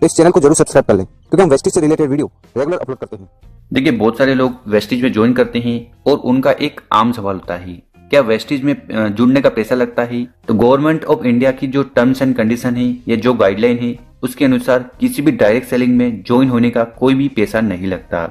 तो इस चैनल को जरूर सब्सक्राइब कर लें, क्योंकि हम वेस्टेज से रिलेटेड वीडियो रेगुलर अपलोड करते हैं। देखिए, बहुत सारे लोग वेस्टेज में ज्वाइन करते हैं और उनका एक आम सवाल होता है, क्या वेस्टेज में जुड़ने का पैसा लगता है? तो गवर्नमेंट ऑफ इंडिया की जो टर्म्स एंड कंडीशन है या जो गाइडलाइन है उसके अनुसार किसी भी डायरेक्ट सेलिंग में ज्वाइन होने का कोई भी पैसा नहीं लगता।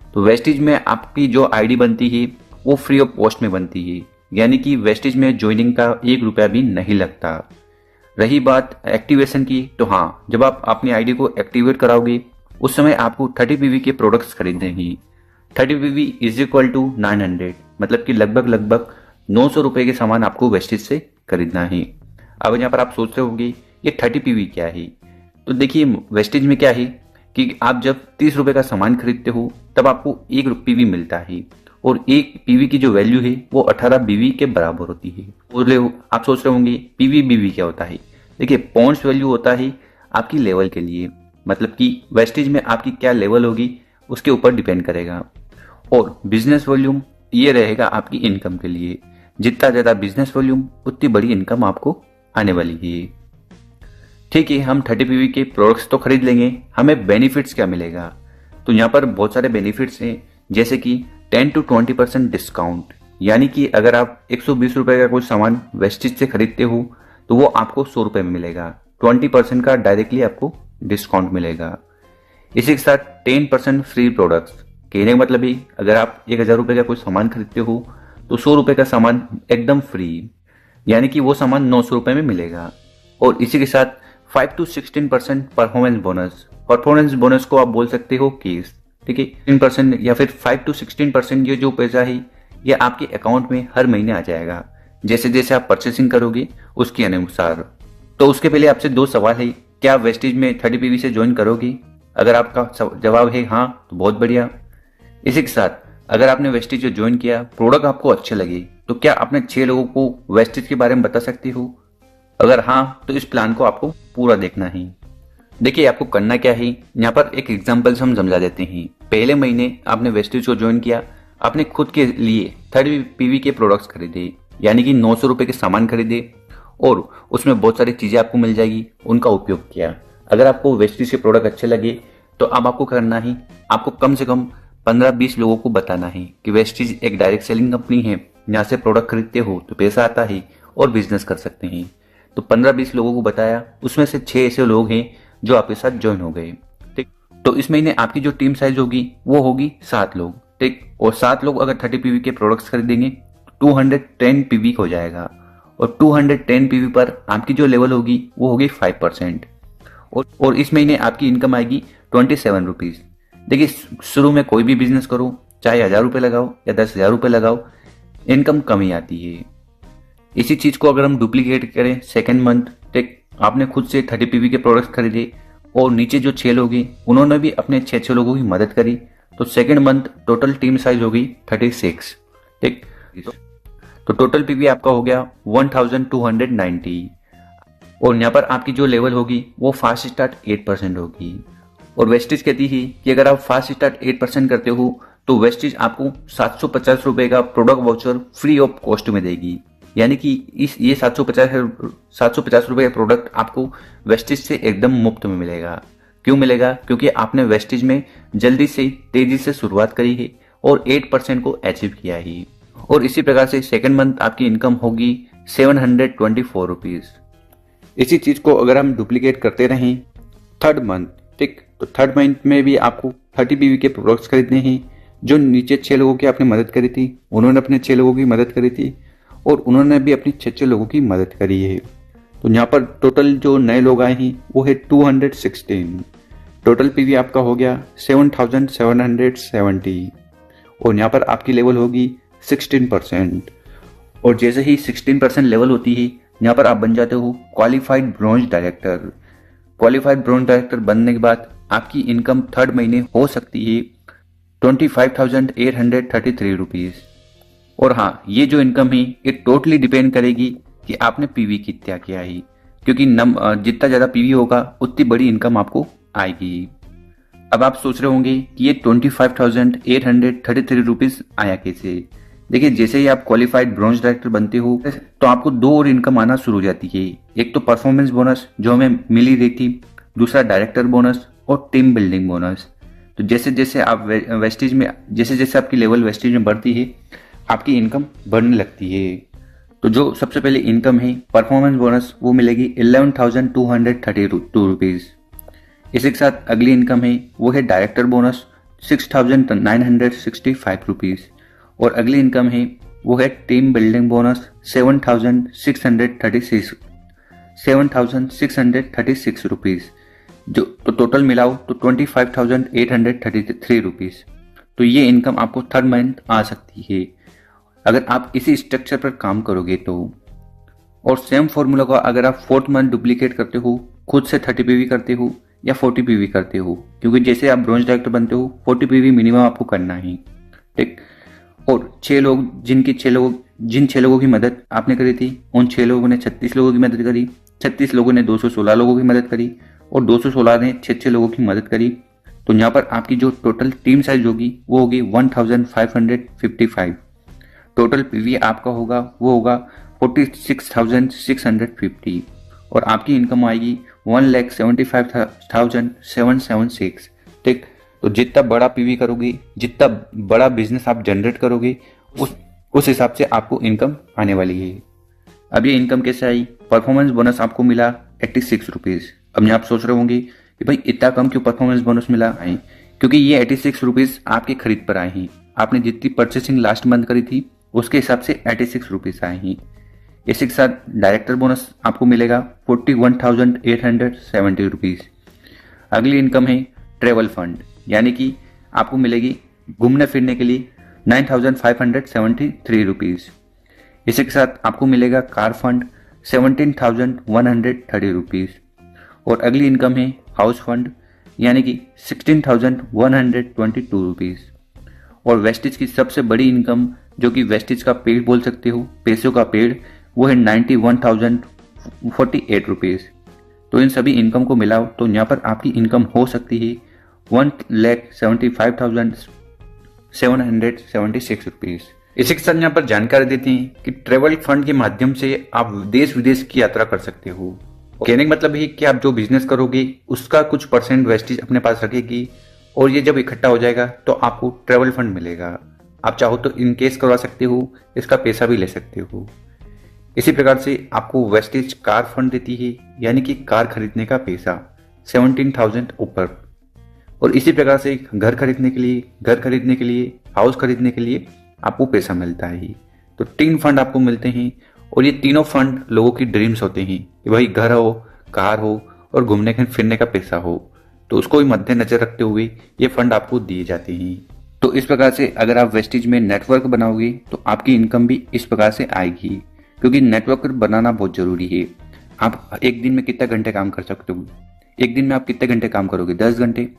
तो वेस्टेज में आपकी जो आईडी बनती है वो फ्री ऑफ कॉस्ट में बनती है, यानी कि वेस्टेज में ज्वाइनिंग का 1 रुपया भी नहीं लगता। रही बात एक्टिवेशन की, तो हाँ, जब आप अपनी आईडी को एक्टिवेट कराओगे उस समय आपको 30 पीवी के प्रोडक्ट्स खरीदने हैं। 30 पीवी इज इक्वल टू 900, मतलब कि लगभग 900 रुपए के सामान आपको वेस्टेज से खरीदना है। अब यहाँ पर आप सोच रहे होंगे ये 30 पीवी क्या है? तो देखिए, वेस्टेज में क्या है कि आप जब 30 रुपए का सामान खरीदते हो तब आपको 1 पीवी मिलता है, और 1 पीवी की जो वैल्यू है वो 18 बीवी के बराबर होती है। और आप सोच रहे होंगे पीवी बीवी क्या होता है? देखिए, पॉइंट्स वैल्यू होता है आपकी लेवल के लिए, मतलब कि वेस्टेज में आपकी क्या लेवल होगी उसके ऊपर डिपेंड करेगा। और बिजनेस वॉल्यूम ये रहेगा आपकी इनकम के लिए, जितना ज्यादा बिजनेस वॉल्यूम उतनी बड़ी इनकम आपको आने वाली है। ठीक है, हम 30 पीवी के प्रोडक्ट्स तो खरीद लेंगे, हमें बेनिफिट्स क्या मिलेगा? तो यहाँ पर बहुत सारे बेनिफिट्स हैं, जैसे कि 10 to 20% डिस्काउंट, यानी कि अगर आप 120 रुपए का कोई सामान वेस्टेज से खरीदते हो तो वो आपको 100 रुपए में मिलेगा। 20% का डायरेक्टली आपको डिस्काउंट मिलेगा। इसी के साथ 10% फ्री प्रोडक्ट्स, कहने का मतलब है अगर आप 1000 रुपए का कोई सामान खरीदते हो तो 100 रुपए का सामान एकदम फ्री, यानी कि वो सामान 900 रुपए में मिलेगा। और इसी के साथ 5 to 16% performance bonus. Performance bonus को आप बोल सकते हो केस, ठीक है, 10% या फिर 5 to 16% ये जो पैसा है ये आपके अकाउंट में हर महीने आ जाएगा, जैसे जैसे आप परचेसिंग करोगे उसके अनुसार। तो उसके पहले आपसे 2 सवाल है, क्या आप वेस्टेज में 30 पीवी से ज्वाइन करोगे? अगर आपका जवाब है हाँ तो बहुत बढ़िया। इसी के साथ अगर आपने वेस्टेज जो ज्वाइन किया, प्रोडक्ट आपको अच्छे लगे, तो क्या आपने 6 लोगों को वेस्टेज के बारे में बता सकते हो? अगर हाँ तो इस प्लान को आपको पूरा देखना है। देखिए, आपको करना क्या है, यहाँ पर एक एग्जाम्पल से हम समझा देते हैं। पहले महीने आपने वेस्टेज को ज्वाइन किया, आपने खुद के लिए 30 पीवी के प्रोडक्ट्स खरीदे, यानी कि 900 रुपए के सामान खरीदे, और उसमें बहुत सारी चीजें आपको मिल जाएगी, उनका उपयोग किया। अगर आपको वेस्टेज के प्रोडक्ट अच्छे लगे तो अब आपको करना है, आपको कम से कम 15-20 लोगों को बताना है कि वेस्टेज एक डायरेक्ट सेलिंग कंपनी है, यहाँ से प्रोडक्ट खरीदते हो तो पैसा आता है और बिजनेस कर सकते हैं। तो 15-20 लोगों को बताया, उसमें से 6 ऐसे लोग हैं जो आपके साथ ज्वाइन हो गए, ठीक। तो इस महीने आपकी जो टीम साइज होगी वो होगी 7 लोग, ठीक। और 7 लोग अगर 30 पीवी के प्रोडक्ट्स खरीदेंगे 210 पीवी हो जाएगा, और 210 पीवी पर आपकी जो लेवल होगी वो होगी 5%। और इस महीने आपकी इनकम आएगी 27 रुपीज। देखिए, शुरू में कोई भी बिजनेस करो, चाहे 1000 रुपए लगाओ या 10,000 रुपए लगाओ, इनकम कम ही आती है। इसी चीज को अगर हम डुप्लीकेट करें सेकेंड मंथ, ठीक, आपने खुद से 30 पीवी के प्रोडक्ट्स खरीदे और नीचे जो 6 लोग हैं उन्होंने भी अपने 6 लोगों की मदद करी, तो second month total team size होगी 36, ठीक। तो टोटल पीवी आपका हो गया 1290। और यहाँ पर आपकी जो लेवल होगी वो फास्ट स्टार्ट 8% होगी। और वेस्टेज कहती है कि अगर आप फास्ट स्टार्ट 8% करते हो तो वेस्टेज आपको 750 रुपए का product voucher free of cost में देगी, यानी कि ये 750 रुपए का प्रोडक्ट आपको वेस्टेज से एकदम मुफ्त में मिलेगा। क्यों मिलेगा? क्योंकि आपने वेस्टेज में जल्दी से तेजी से शुरुआत करी है और 8% को अचीव किया है। और इसी प्रकार से सेकेंड मंथ आपकी इनकम होगी 724 रुपीज। इसी चीज को अगर हम डुप्लीकेट करते रहें थर्ड मंथ, ठीक, तो थर्ड मंथ में भी आपको 30 पीवी के प्रोडक्ट्स खरीदने हैं। जो नीचे 6 लोगों की आपने मदद करी थी, उन्होंने अपने 6 लोगों की मदद करी थी और उन्होंने भी अपनी 6 लोगों की मदद करी है। तो यहाँ पर टोटल जो नए लोग आए हैं वो है 216। टोटल पीवी आपका हो गया 7770। और यहाँ पर आपकी लेवल होगी 16%। और जैसे ही 16% लेवल होती है यहाँ पर आप बन जाते हो qualified bronze director. Qualified bronze director बनने के बाद आपकी इनकम थर्ड महीने हो सकती है 25,833 रुपीज। और हाँ, ये जो इनकम है ये टोटली डिपेंड करेगी कि आपने पीवी कितना किया है, क्योंकि जितना ज्यादा पीवी होगा उतनी बड़ी इनकम आपको आएगी। अब आप सोच रहे होंगे कि ये 25,833 रुपीज आया कैसे? देखिए, जैसे ही आप क्वालिफाइड ब्रॉन्ज डायरेक्टर बनते हो तो आपको 2 और इनकम आना शुरू हो जाती है। एक तो परफॉर्मेंस बोनस जो हमें मिली रही थी, दूसरा डायरेक्टर बोनस और टीम बिल्डिंग बोनस। तो जैसे जैसे आप वेस्टेज में जैसे जैसे आपकी लेवल वेस्टेज में बढ़ती है, आपकी इनकम बढ़ने लगती है। तो जो सबसे पहले इनकम है परफॉर्मेंस बोनस, वो मिलेगी 11,232 रुपीज़। इसी के साथ अगली इनकम है वो है डायरेक्टर बोनस 6,965 रुपीज़। और अगली इनकम है वो है टीम बिल्डिंग बोनस 7,636 रुपीज़। जो तो टोटल मिलाओ तो 25,833 रुपीज़। तो ये इनकम आपको थर्ड मंथ आ सकती है अगर आप इसी स्ट्रक्चर पर काम करोगे तो। और सेम फॉर्मूला को अगर आप फोर्थ मंथ डुप्लीकेट करते हो, खुद से 30 पीवी करते हो या 40 पीवी करते हो, क्योंकि जैसे आप ब्रॉन्ज डायरेक्टर बनते हो 40 पीवी मिनिमम आपको करना ही, ठीक। और 6 लोग जिन 6 लोगों की मदद आपने करी थी, उन 6 लोगों ने 36 लोगों की मदद करी, 36 लोगों ने 216 लोगों की मदद करी और 216 ने 6 लोगों की मदद करी। तो यहाँ पर आपकी जो टोटल टीम साइज होगी वो होगी 1555। टोटल पीवी आपका होगा वो होगा 46,650 और आपकी इनकम आएगी 1,75,776, ठीक। तो जितना बड़ा पीवी करोगे, जितना बड़ा बिजनेस आप जनरेट करोगे, उस हिसाब से आपको इनकम आने वाली है। अब ये इनकम कैसे आई? परफॉर्मेंस बोनस आपको मिला 86 रुपीज़। अब यहाँ आप सोच रहे होंगे कि भाई इतना कम क्यों परफॉर्मेंस बोनस मिला है? क्योंकि ये 86 रुपीज़ आपके खरीद पर आए हैं। आपने जितनी परचेसिंग लास्ट मंथ करी थी उसके हिसाब से 86 रुपीज़ आए हैं। इसी के साथ डायरेक्टर बोनस आपको मिलेगा 41,870 रुपीज़। अगली इनकम है ट्रेवल फंड, यानी कि आपको मिलेगी घूमने फिरने के लिए 9,573 रुपीज़। इसी के साथ आपको मिलेगा कार फंड 17,130 रुपीज़। और अगली इनकम है हाउस फंड, यानी कि 16,122 रुपीज़। और वेस्टेज की सबसे बड़ी इनकम, जो कि वेस्टेज का पेड़ बोल सकते हो, पैसों का पेड़, वो है 91,048 रुपीज़। तो इन सभी इनकम को मिलाओ तो यहाँ पर आपकी इनकम हो सकती है 1,75,776 रुपीज़। इसी के साथ यहाँ पर जानकारी देते हैं कि ट्रेवल फंड के माध्यम से आप देश विदेश की यात्रा कर सकते हो। कहने का मतलब है कि आप जो बिजनेस करोगे उसका कुछ परसेंट वेस्टेज अपने पास रखेगी और ये जब इकट्ठा हो जाएगा तो आपको ट्रेवल फंड मिलेगा। आप चाहो तो इनकेस करवा सकते हो, इसका पैसा भी ले सकते हो। इसी प्रकार से आपको वेस्टेज कार फंड देती है, यानी कि कार खरीदने का पैसा 17,000 ऊपर। और इसी प्रकार से घर खरीदने के लिए हाउस खरीदने के लिए आपको पैसा मिलता है। तो 3 फंड आपको मिलते हैं और ये तीनों फंड लोगों की ड्रीम्स होते हैं कि भाई घर हो, कार हो और घूमने फिरने का पैसा हो। तो उसको भी मद्देनजर रखते हुए ये फंड आपको दिए जाते हैं। तो इस प्रकार से अगर आप वेस्टेज में नेटवर्क बनाओगे तो आपकी इनकम भी इस प्रकार से आएगी, क्योंकि नेटवर्क बनाना बहुत जरूरी है। आप एक दिन में कितने घंटे काम कर सकते हो? एक दिन में आप कितने घंटे काम करोगे? 10 घंटे।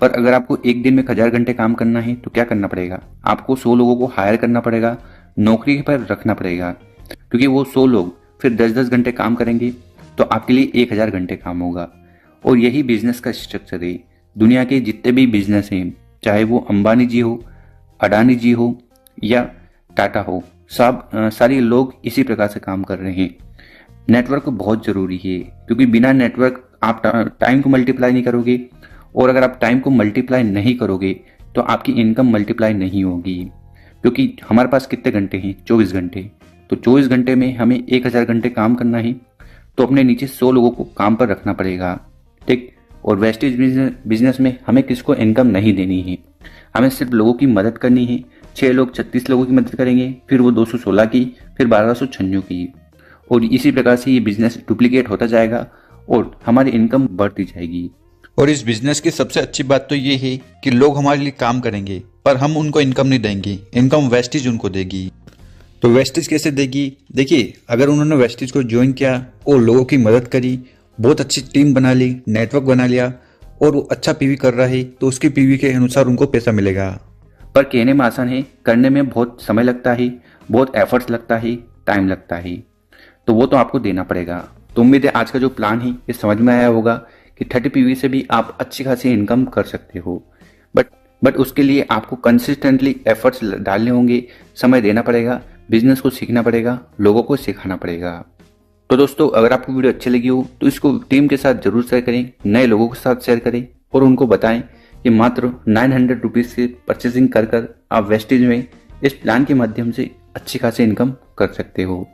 पर अगर आपको एक दिन में 1000 घंटे काम करना है तो क्या करना पड़ेगा? आपको 100 लोगों को हायर करना पड़ेगा, नौकरी पर रखना पड़ेगा, क्योंकि वो 100 लोग फिर 10-10 घंटे काम करेंगे तो आपके लिए 1000 घंटे काम होगा। और यही बिजनेस का स्ट्रक्चर है। दुनिया के जितने भी बिजनेस हैं, चाहे वो अंबानी जी हो, अडानी जी हो या टाटा हो, सारे लोग इसी प्रकार से काम कर रहे हैं। नेटवर्क बहुत जरूरी है, क्योंकि बिना नेटवर्क आप टाइम को मल्टीप्लाई नहीं करोगे, और अगर आप टाइम को मल्टीप्लाई नहीं करोगे तो आपकी इनकम मल्टीप्लाई नहीं होगी। क्योंकि हमारे पास कितने घंटे हैं? 24 घंटे। तो 24 घंटे में हमें 1000 घंटे काम करना है, तो अपने नीचे 100 लोगों को काम पर रखना पड़ेगा, ठीक। और वेस्टेज बिजनेस में हमें किसको इनकम नहीं देनी है, हमें सिर्फ लोगों की मदद करनी है। 6 लोग 36 लोगों की मदद करेंगे, फिर वो 216 की, फिर 1296 की। और इसी प्रकार से ये बिजनेस डुप्लीकेट होता जाएगा और हमारी इनकम बढ़ती जाएगी। और इस बिजनेस की सबसे अच्छी बात तो ये है कि लोग हमारे लिए काम करेंगे पर हम उनको इनकम नहीं देंगे, इनकम वेस्टेज उनको देगी। तो वेस्टेज कैसे देगी? देखिए, अगर उन्होंने वेस्टेज को ज्वाइन किया और लोगों की मदद करी, बहुत अच्छी टीम बना ली, नेटवर्क बना लिया और वो अच्छा पीवी कर रहा है, तो उसके पीवी के अनुसार उनको पैसा मिलेगा। पर कहने में आसान है, करने में बहुत समय लगता है, बहुत एफर्ट्स लगता है, टाइम लगता है, तो वो तो आपको देना पड़ेगा। तो उम्मीद है आज का जो प्लान है ये समझ में आया होगा कि 30 पीवी से भी आप अच्छी खासी इनकम कर सकते हो। बट उसके लिए आपको कंसिस्टेंटली एफर्ट्स डालने होंगे, समय देना पड़ेगा, बिजनेस को सीखना पड़ेगा, लोगों को सिखाना पड़ेगा। तो दोस्तों अगर आपको वीडियो अच्छी लगी हो तो इसको टीम के साथ जरूर शेयर करें, नए लोगों के साथ शेयर करें और उनको बताएं कि मात्र 900 रुपीज से परचेसिंग कर आप वेस्टेज में इस प्लान के माध्यम से अच्छी खासी इनकम कर सकते हो।